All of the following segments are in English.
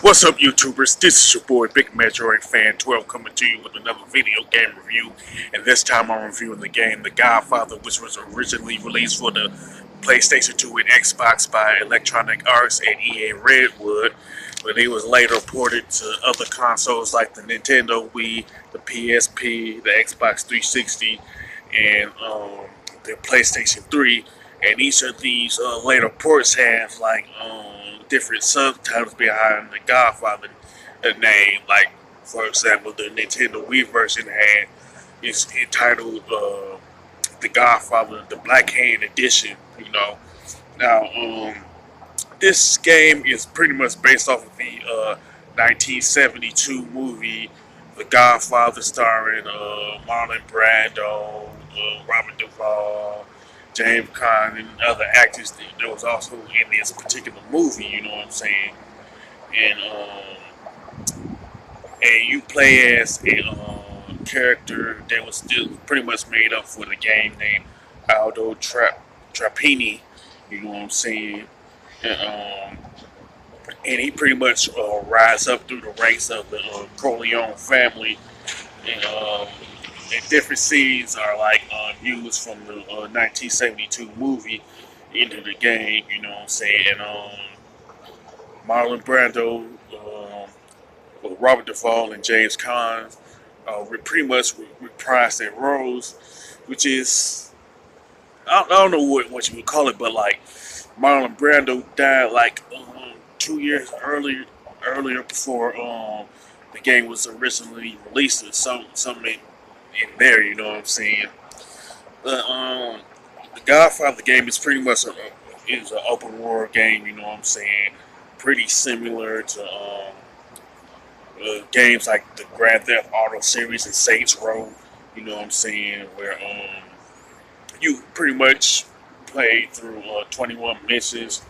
What's up, YouTubers? This is your boy Big Metroid Fan 12 coming to you with another video game review. And this time I'm reviewing the game The Godfather, which was originally released for the PlayStation 2 and Xbox by Electronic Arts and EA Redwood, but it was later ported to other consoles like the Nintendo Wii, the PSP, the Xbox 360, and the PlayStation 3. And each of these later ports have different subtitles behind the Godfather name. Like, for example, the Nintendo Wii version had it's entitled "The Godfather: The Black Hand Edition." You know, now this game is pretty much based off of the 1972 movie The Godfather, starring Marlon Brando, Robert Duvall, James Caan, and other actors that was also in this particular movie. You know what I'm saying? And and you play as a character that was still pretty much made up for the game named Aldo Trapani. You know what I'm saying? And, and he pretty much rise up through the ranks of the Corleone family. And, and different scenes are used from the 1972 movie into the game. You know what I'm saying? And Marlon Brando, with Robert Duvall and James Caan, pretty much reprised their roles, which is I don't know what you would call it, but like Marlon Brando died 2 years earlier before the game was originally released, or something in there. You know what I'm saying? But the Godfather game is pretty much is an open world game. You know what I'm saying? Pretty similar to games like the Grand Theft Auto series and Saints Row. You know what I'm saying? Where you pretty much play through 21 missions.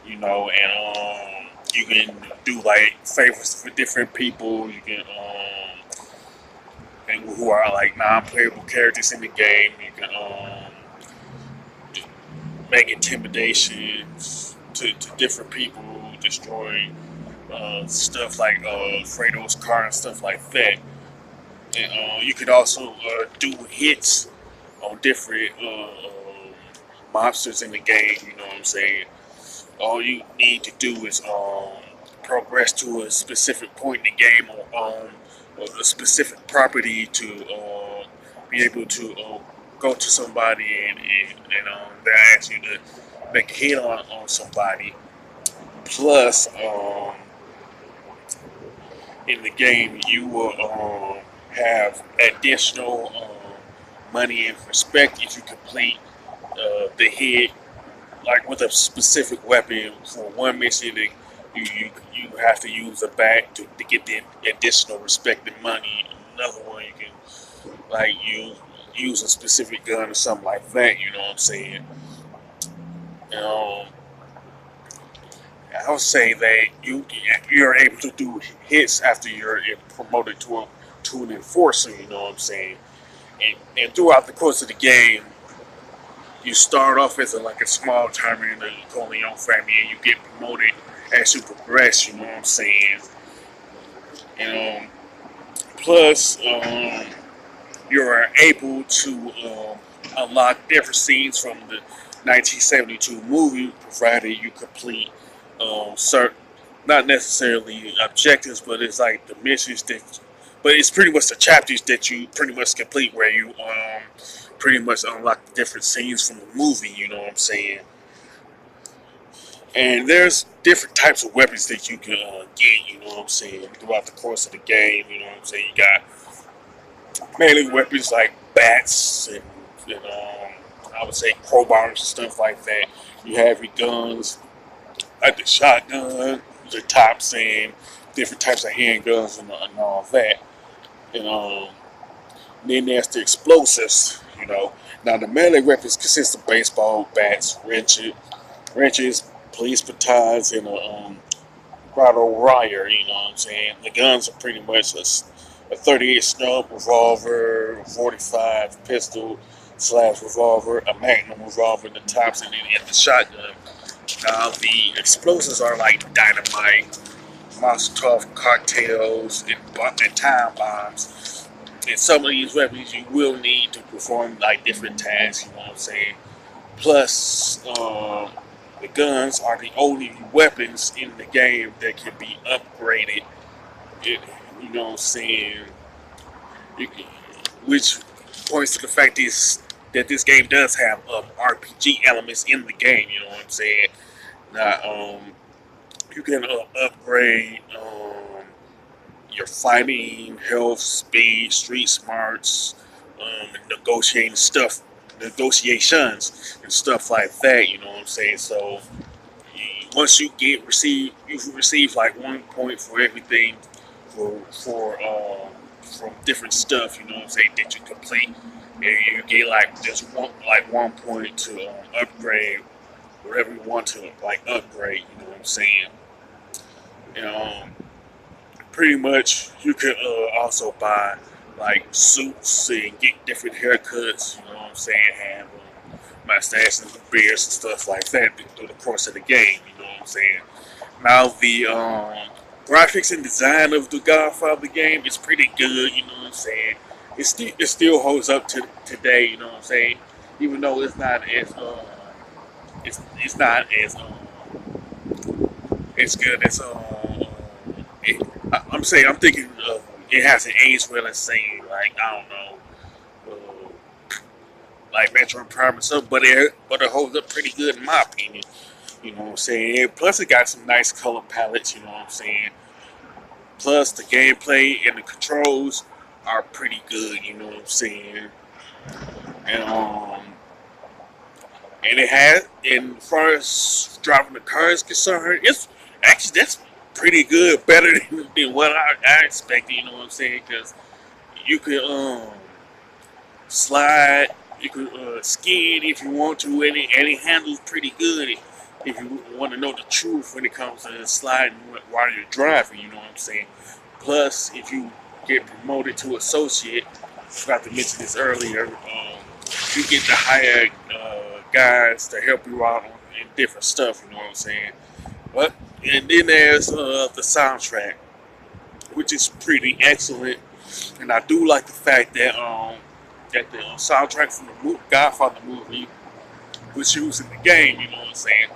You know, and you can do like favors for different people. You can and who are like non-playable characters in the game. You can make intimidations to different people, destroy stuff like Fredo's car and stuff like that. And you could also do hits on different monsters in the game. You know what I'm saying? All you need to do is progress to a specific point in the game or a specific property to be able to go to somebody and they ask you to make a hit on somebody. Plus, in the game, you will have additional money and respect if you complete the hit like with a specific weapon. For one mission, you have to use a bat to get the additional respect and money. Another one, you can use a specific gun or something like that. You know what I'm saying? Um, I would say that you're able to do hits after you're promoted to an enforcer. You know what I'm saying? And throughout the course of the game, you start off as a small timer in the Corleone family, and you get promoted as you progress. You know what I'm saying? And plus, you're able to unlock different scenes from the 1972 movie, provided you complete certain, not necessarily objectives, but it's like the missions that, but it's pretty much the chapters that you pretty much complete where you pretty much unlock the different scenes from the movie. You know what I'm saying? And there's different types of weapons that you can get. You know what I'm saying? Throughout the course of the game, you know what I'm saying? You got mainly weapons like bats and I would say crowbars and stuff like that. You have your guns like the shotgun, the Thompson, different types of handguns and all that. And then there's the explosives. You know, now the melee weapons consist of baseball bats, wrenches, police batons, and a grotto wire. You know what I'm saying? The guns are pretty much a 38 snub revolver, 45 pistol slash revolver, a magnum revolver, the Thompson, and the shotgun. Now the explosives are like dynamite, Molotov cocktails and time bombs. And some of these weapons you will need to perform like different tasks, you know what I'm saying? Plus, the guns are the only weapons in the game that can be upgraded. It, you know what I'm saying? It, which points to the fact that this game does have RPG elements in the game. You know what I'm saying? Now, you can upgrade your fighting, health, speed, street smarts, negotiations, and stuff like that. You know what I'm saying? So once you you receive like 1 point for everything from different stuff. You know what I'm saying, that you complete, and you get like just 1 point to upgrade whatever you want to like upgrade. You know what I'm saying? And pretty much you could also buy like suits and get different haircuts. You know what I'm saying? Have mustaches and beards and stuff like that through the course of the game. You know what I'm saying? Now the graphics and design of the Godfather game is pretty good. You know what I'm saying? It still holds up to today. You know what I'm saying? Even though it's not as it's not as good as I'm saying, I'm thinking it hasn't aged well as saying like, I don't know, like Metro Prime and stuff, but it holds up pretty good in my opinion. You know what I'm saying? Plus it got some nice color palettes. You know what I'm saying? Plus the gameplay and the controls are pretty good. You know what I'm saying? And it has, and as far as driving the car is concerned, it's actually that's pretty good, better than what I expected. You know what I'm saying? Because you could slide, you could skid if you want to, and it handles pretty good if you want to know the truth when it comes to sliding while you're driving. You know what I'm saying? Plus, if you get promoted to associate, I forgot to mention this earlier, you get to hire guys to help you out in different stuff. You know what I'm saying? But and then there's the soundtrack, which is pretty excellent, and I do like the fact that that the soundtrack from the Godfather movie was used in the game. You know what I'm saying?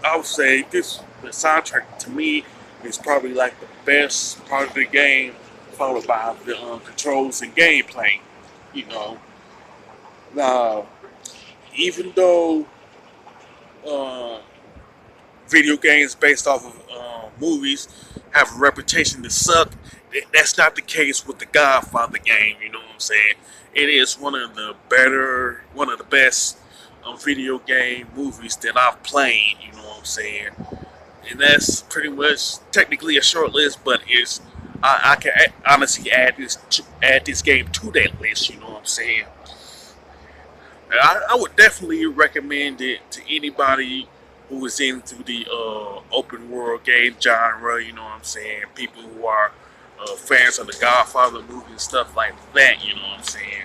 I would say the soundtrack to me is probably like the best part of the game, followed by the controls and gameplay. You know, now even though video games based off of movies have a reputation to suck, that's not the case with the Godfather game. You know what I'm saying? It is one of the best video game movies that I've played. You know what I'm saying? And that's pretty much technically a short list, but I can honestly add this game to that list. You know what I'm saying? I would definitely recommend it to anybody who is into the open world game genre. You know what I'm saying? People who are fans of the Godfather movie and stuff like that. You know what I'm saying?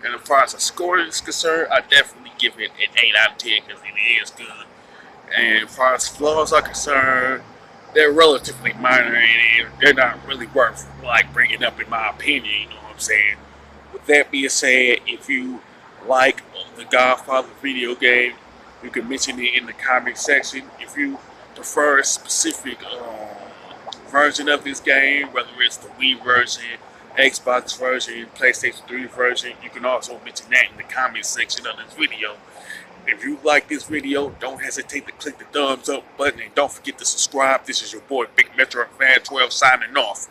And as far as the score is concerned, I definitely give it an 8 out of 10 because it is good. And as far as flaws are concerned, they're relatively minor and they're not really worth like bringing up in my opinion. You know what I'm saying? With that being said, if you like the Godfather video game, you can mention it in the comment section. If you prefer a specific version of this game, whether it's the Wii version, Xbox version, PlayStation 3 version, you can also mention that in the comment section of this video. If you like this video, don't hesitate to click the thumbs up button and don't forget to subscribe. This is your boy Big Metro Fan 12 signing off.